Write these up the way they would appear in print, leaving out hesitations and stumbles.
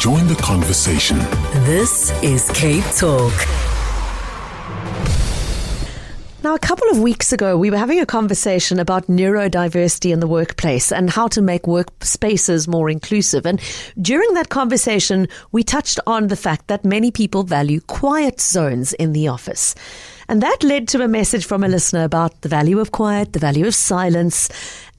Join the conversation. This is CapeTalk. Now, a couple of weeks ago, we were having a conversation about neurodiversity in the workplace and how to make workspaces more inclusive. And during that conversation, we touched on the fact that many people value quiet zones in the office. And that led to a message from a listener about the value of quiet, the value of silence,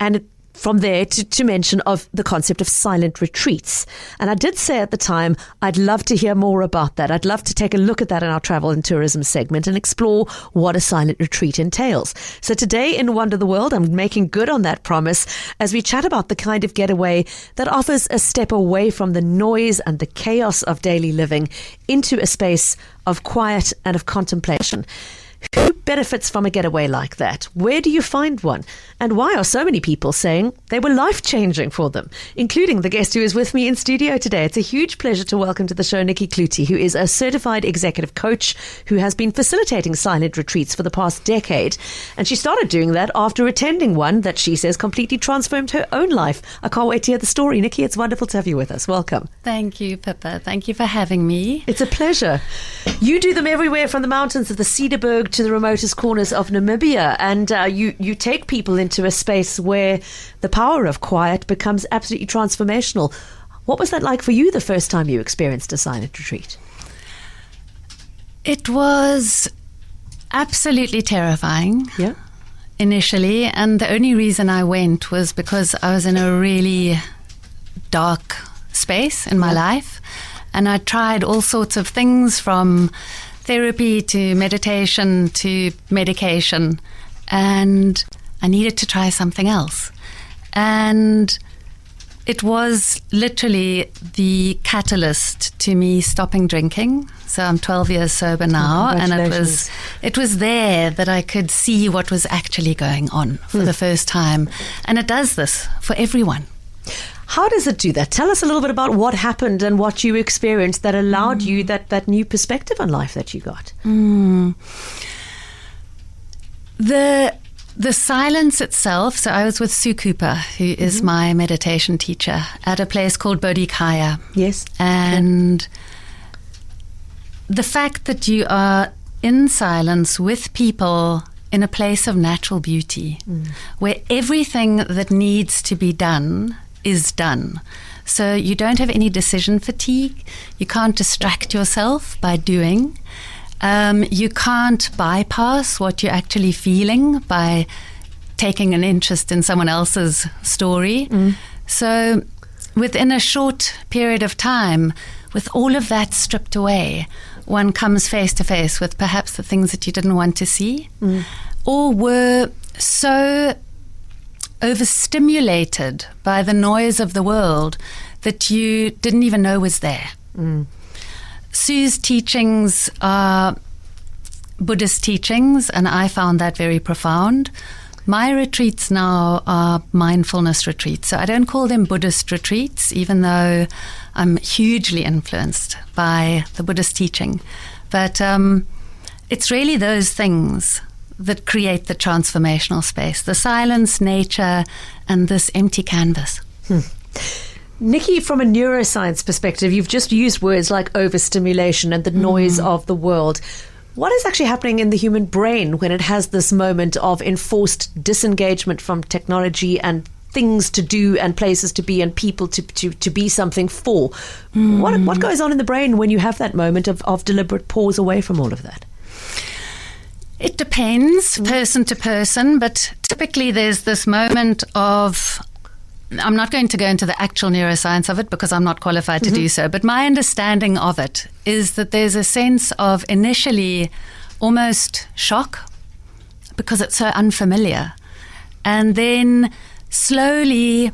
and from there to mention of the concept of silent retreats. And I did say at the time, I'd love to hear more about that. I'd love to take a look at that in our travel and tourism segment and explore what a silent retreat entails. So today in Wonder the World, I'm making good on that promise as we chat about the kind of getaway that offers a step away from the noise and the chaos of daily living into a space of quiet and of contemplation. Who benefits from a getaway like that? Where do you find one? And why are so many people saying they were life-changing for them, including the guest who is with me in studio today? It's a huge pleasure to welcome to the show Nicci Cloete, who is a certified executive coach who has been facilitating silent retreats for the past decade. And she started doing that after attending one that she says completely transformed her own life. I can't wait to hear the story. Nicci, it's wonderful to have you with us. Welcome. Thank you, Pippa. Thank you for having me. It's a pleasure. You do them everywhere from the mountains of the Cederberg to the remotest corners of Namibia, and you take people into a space where the power of quiet becomes absolutely transformational. What was that like for you the first time you experienced a silent retreat? It was absolutely terrifying initially, and the only reason I went was because I was in a really dark space in my life, and I tried all sorts of things from therapy to meditation to medication, and I needed to try something else. And it was literally the catalyst to me stopping drinking. So I'm 12 years sober now, and it was there that I could see what was actually going on for the first time. And it does this for everyone. How does it do that? Tell us a little bit about what happened and what you experienced that allowed you that new perspective on life that you got. The silence itself. So I was with Sue Cooper, who is my meditation teacher, at a place called Bodhikaya. Yes. And the fact that you are in silence with people in a place of natural beauty, where everything that needs to be done is done. So you don't have any decision fatigue. You can't distract yourself by doing. You can't bypass what you're actually feeling by taking an interest in someone else's story. So within a short period of time, with all of that stripped away, one comes face to face with perhaps the things that you didn't want to see or were so overstimulated by the noise of the world that you didn't even know was there. Sue's teachings are Buddhist teachings, and I found that very profound. My retreats now are mindfulness retreats. So I don't call them Buddhist retreats, even though I'm hugely influenced by the Buddhist teaching. But it's really those things that create the transformational space, the silence, nature, and this empty canvas. Nicci, from a neuroscience perspective, you've just used words like overstimulation and the noise of the world. What is actually happening in the human brain when it has this moment of enforced disengagement from technology and things to do and places to be and people to be something for? What goes on in the brain when you have that moment of deliberate pause away from all of that? It depends person to person, but typically there's this moment of, I'm not going to go into the actual neuroscience of it because I'm not qualified to do so, but my understanding of it is that there's a sense of initially almost shock because it's so unfamiliar. And then slowly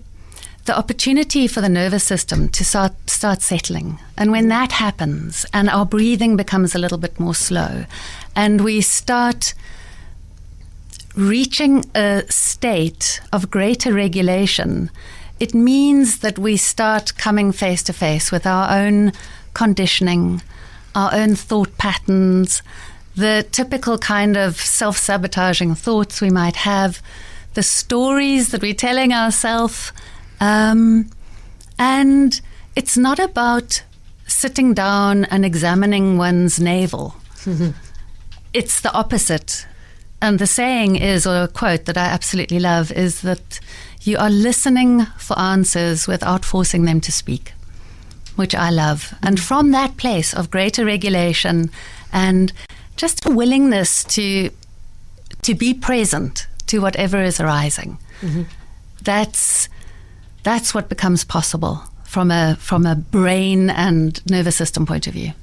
the opportunity for the nervous system to start settling. And when that happens and our breathing becomes a little bit more slow and we start reaching a state of greater regulation, it means that we start coming face to face with our own conditioning, our own thought patterns, the typical kind of self-sabotaging thoughts we might have, the stories that we're telling ourselves. And it's not about sitting down and examining one's navel. It's the opposite. And the saying is, or a quote that I absolutely love, is that you are listening for answers without forcing them to speak, which I love. And from that place of greater regulation and just a willingness to be present to whatever is arising, that's what becomes possible from a brain and nervous system point of view.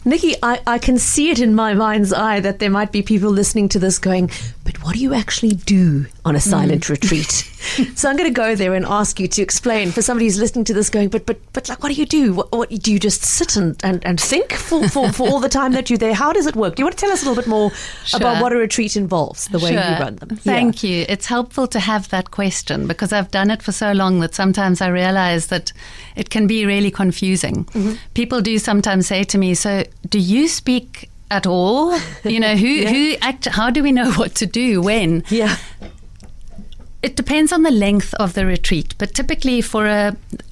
Nicci, I can see it in my mind's eye that there might be people listening to this going, but what do you actually do on a silent retreat? So I'm going to go there and ask you to explain for somebody who's listening to this going, but like, what do you do? What do you just sit and think for all the time that you're there? How does it work? Do you want to tell us a little bit more about what a retreat involves, the way you run them? Thank you. It's helpful to have that question because I've done it for so long that sometimes I realize that it can be really confusing. People do sometimes say to me, so do you speak at all? You know, how do we know what to do when? Yeah. It depends on the length of the retreat, but typically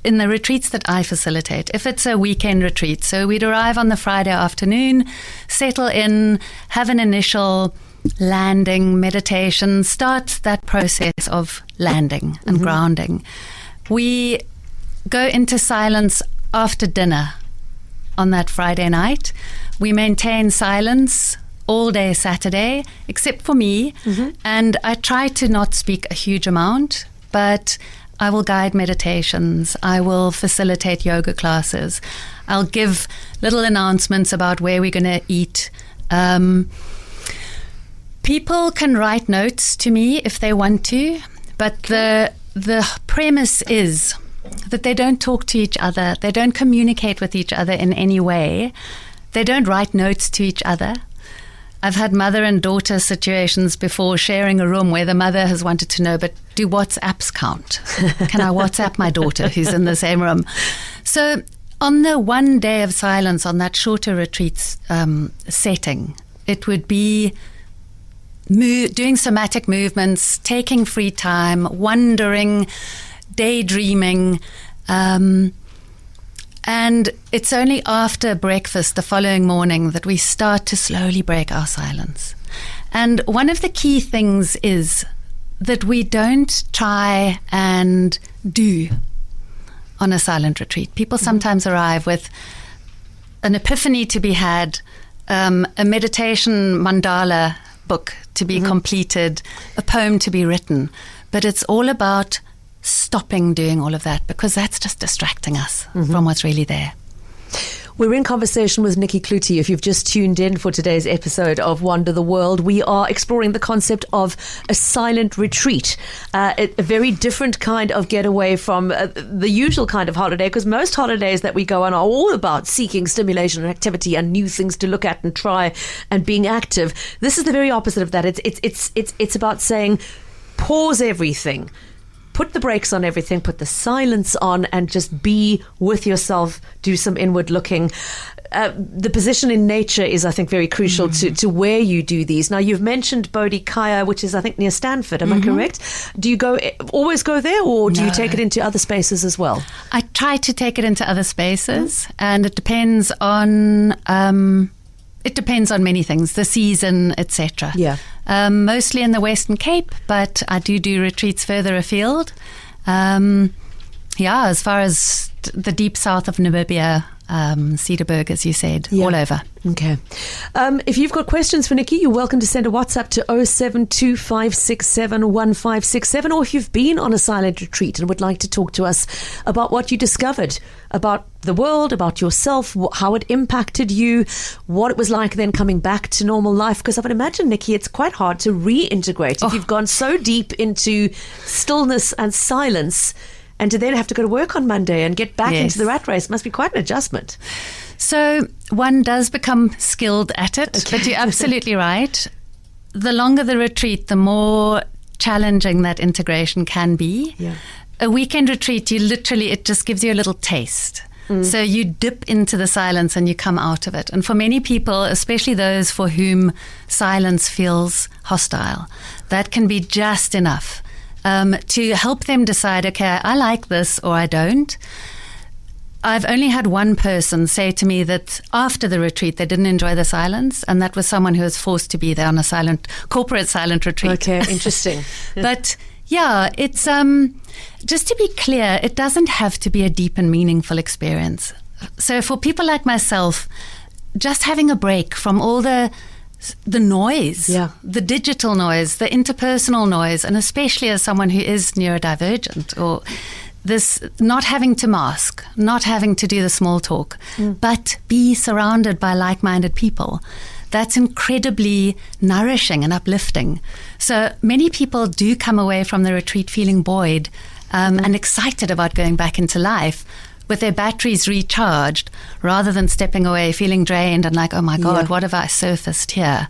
in the retreats that I facilitate, if it's a weekend retreat, so we'd arrive on the Friday afternoon, settle in, have an initial landing meditation, start that process of landing and grounding. We go into silence after dinner on that Friday night. We maintain silence all day Saturday, except for me. And I try to not speak a huge amount, but I will guide meditations. I will facilitate yoga classes. I'll give little announcements about where we're going to eat. People can write notes to me if they want to, but the premise is that they don't talk to each other. They don't communicate with each other in any way. They don't write notes to each other. I've had mother and daughter situations before, sharing a room where the mother has wanted to know, but do WhatsApps count? Can I WhatsApp my daughter who's in the same room? So on the one day of silence, on that shorter retreat setting, it would be doing somatic movements, taking free time, wandering, daydreaming, and it's only after breakfast the following morning that we start to slowly break our silence. And one of the key things is that we don't try and do on a silent retreat. People sometimes arrive with an epiphany to be had, a meditation mandala book to be completed, a poem to be written. But it's all about stopping doing all of that because that's just distracting us from what's really there. We're in conversation with Nicci Cloete. If you've just tuned in for today's episode of Wander the World, we are exploring the concept of a silent retreat, a very different kind of getaway from the usual kind of holiday, because most holidays that we go on are all about seeking stimulation and activity and new things to look at and try and being active. This is the very opposite of that. It's about saying, pause everything. Put the brakes on everything, put the silence on, and just be with yourself, do some inward looking. The position in nature is, I think, very crucial to where you do these. Now, you've mentioned Bodhi Kaya, which is, I think, near Stanford. Am I correct? Do you always go there, or do you take it into other spaces as well? I try to take it into other spaces, and it depends on many things, the season, etc. Yeah. Mostly in the Western Cape, but I do retreats further afield. As far as the deep south of Namibia, Cedarburg, as you said, all over. Okay. If you've got questions for Nicci, you're welcome to send a WhatsApp to 0725671567, or if you've been on a silent retreat and would like to talk to us about what you discovered about the world, about yourself, how it impacted you, what it was like then coming back to normal life. Because I would imagine, Nicci, it's quite hard to reintegrate if you've gone so deep into stillness and silence, and to then have to go to work on Monday and get back into the rat race must be quite an adjustment. So one does become skilled at it, but you're absolutely right. The longer the retreat, the more challenging that integration can be. Yeah. A weekend retreat, it just gives you a little taste. So you dip into the silence and you come out of it. And for many people, especially those for whom silence feels hostile, that can be just enough to help them decide, okay, I like this or I don't. I've only had one person say to me that after the retreat they didn't enjoy the silence, and that was someone who was forced to be there on a corporate silent retreat. Okay, interesting. But yeah, it's just to be clear, it doesn't have to be a deep and meaningful experience. So for people like myself, just having a break from all the noise, the digital noise, the interpersonal noise, and especially as someone who is neurodivergent, or this not having to mask, not having to do the small talk, but be surrounded by like-minded people. That's incredibly nourishing and uplifting. So many people do come away from the retreat feeling buoyed and excited about going back into life with their batteries recharged, rather than stepping away feeling drained and like, oh my God, what have I surfaced here?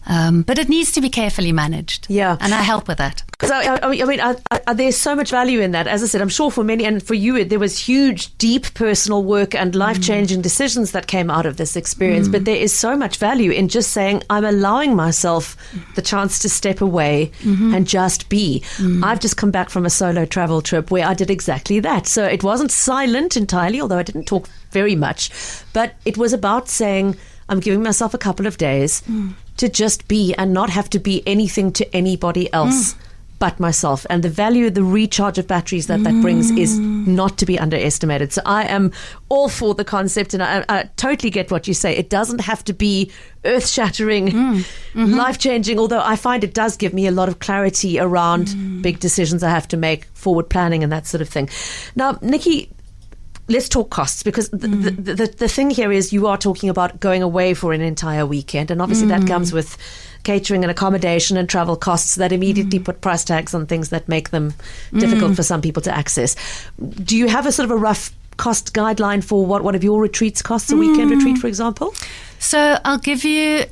But it needs to be carefully managed. Yeah. And I help with that. Because I mean, there's so much value in that. As I said, I'm sure for many, and for you, there was huge, deep personal work and life-changing decisions that came out of this experience. But there is so much value in just saying, I'm allowing myself the chance to step away and just be. I've just come back from a solo travel trip where I did exactly that. So it wasn't silent entirely, although I didn't talk very much. But it was about saying, I'm giving myself a couple of days to just be and not have to be anything to anybody else but myself. And the value, the recharge of batteries that brings is not to be underestimated. So I am all for the concept, and I totally get what you say. It doesn't have to be earth-shattering, life-changing, although I find it does give me a lot of clarity around big decisions I have to make, forward planning and that sort of thing. Now, Nicci, let's talk costs, because the thing here is you are talking about going away for an entire weekend, and obviously that comes with catering and accommodation and travel costs that immediately put price tags on things that make them difficult for some people to access. Do you have a sort of a rough cost guideline for what one of your retreats costs, a weekend retreat, for example? So I'll give you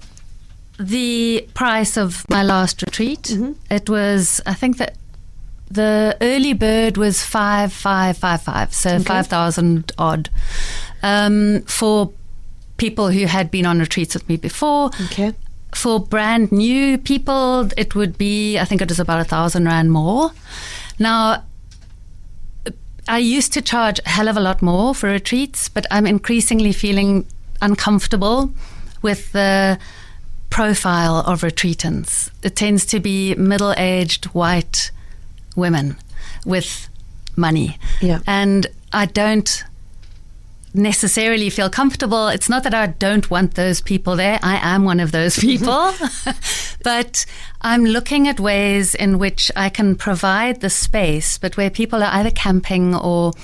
the price of my last retreat. It was, I think that the early bird was 5,555, so 5,000 odd, for people who had been on retreats with me before. Okay. For brand new people, it would be, I think it was about 1,000 Rand more. Now, I used to charge a hell of a lot more for retreats, but I'm increasingly feeling uncomfortable with the profile of retreatants. It tends to be middle-aged white women with money. Yeah. And I don't necessarily feel comfortable. It's not that I don't want those people there. I am one of those people. But I'm looking at ways in which I can provide the space, but where people are either camping or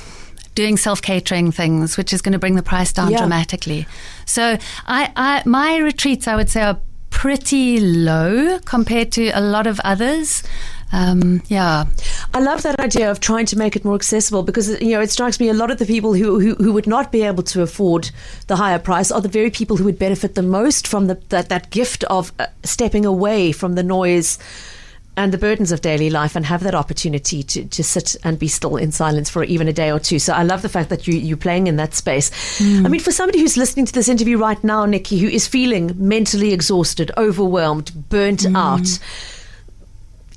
doing self-catering things, which is going to bring the price down dramatically. So my retreats, I would say, are pretty low compared to a lot of others. I love that idea of trying to make it more accessible, because it strikes me a lot of the people who would not be able to afford the higher price are the very people who would benefit the most from that gift of stepping away from the noise and the burdens of daily life and have that opportunity to sit and be still in silence for even a day or two. So I love the fact that you're playing in that space. I mean, for somebody who's listening to this interview right now, Nicci, who is feeling mentally exhausted, overwhelmed, burnt out,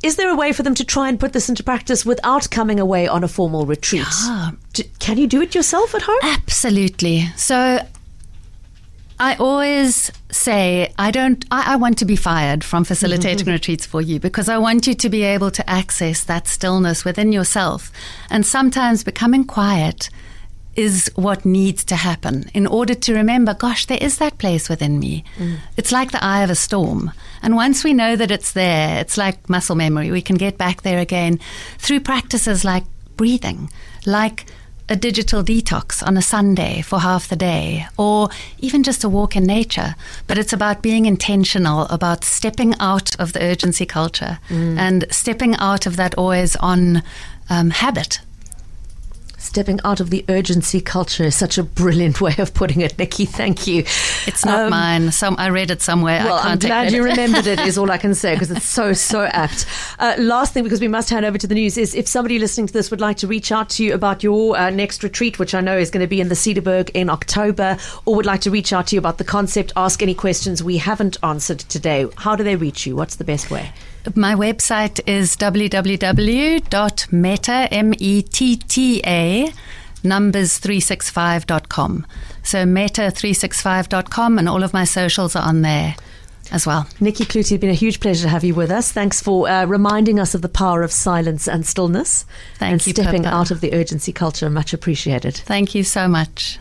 is there a way for them to try and put this into practice without coming away on a formal retreat? Yeah. Can you do it yourself at home? Absolutely. So I always say I want to be fired from facilitating retreats for you, because I want you to be able to access that stillness within yourself. And sometimes becoming quiet is what needs to happen in order to remember, gosh, there is that place within me. It's like the eye of a storm. And once we know that it's there, it's like muscle memory. We can get back there again through practices like breathing, like a digital detox on a Sunday for half the day, or even just a walk in nature. But it's about being intentional, about stepping out of the urgency culture and stepping out of that always on habit. Stepping out of the urgency culture is such a brilliant way of putting it, Nicci. Thank you. It's not mine. I read it somewhere. Well, I can't I'm glad take you remembered it, is all I can say, because it's so apt. Last thing, because we must hand over to the news, is if somebody listening to this would like to reach out to you about your next retreat, which I know is going to be in the Cedarburg in October, or would like to reach out to you about the concept, ask any questions we haven't answered today, how do they reach you? What's the best way? My website is www.metta, numbers365.com. So meta365.com, and all of my socials are on there as well. Nicci Cloete, it's been a huge pleasure to have you with us. Thanks for reminding us of the power of silence and stillness. Thank you, stepping Pippa. out of the urgency culture. Much appreciated. Thank you so much.